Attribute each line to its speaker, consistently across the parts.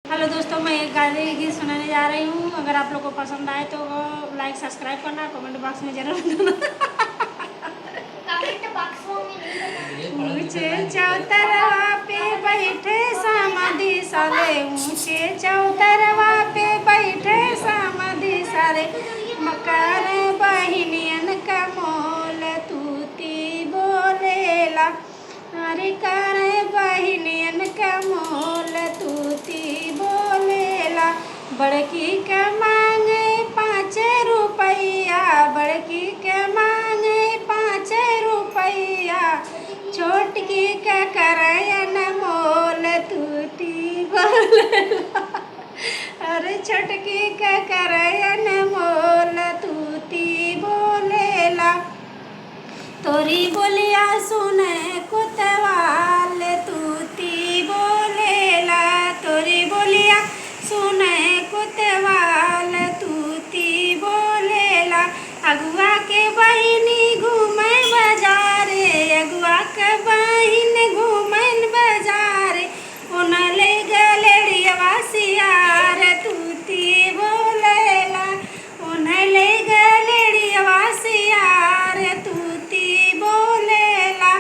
Speaker 1: Hello दोस्तों, मैं एक गाने गीत सुनाने जा रही हूँ। अगर आप लोग को पसंद आए तो लाइक सब्सक्राइब करना, कमेंट बॉक्स में जरूर देना।
Speaker 2: कमेंट बॉक्स में
Speaker 1: ऊंचे चौतरवा पे बैठे समाधि साले, ऊंचे चौतरवा पे बैठे समाधि साले, मकर बहिनियन का मोल तूती बोलेला। अरे करे बहिनियन का मोल तूती बोलेला। बड़की के मांगे 5 रुपैया, बड़की के मांगे 5 रुपैया, छोटकी के करयन मोल तूती बोलेला। अरे छोटकी के करयन मोल तूती बोलेला। तोरी बोलिया सुने कुतवाल तूती बोलेला, तोरी बोलिया सुने कुतवाल तूती बोलेला। अगुआ के बहिनी घूमे बाजारे, अगुआ के बहिन घूमे बाजारे, उनले गलेड़िया सियार तूती बोलेला, उनले गलेड़िया सियार तूती बोलेला।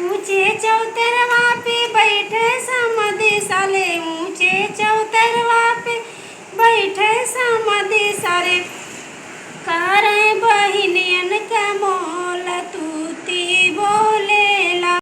Speaker 1: ऊंचे चौतरवा पे बैठे समाधि साले, ऊंचे चौतरवा पे बैठे समाधि सारे, करे बहिनियन का मोल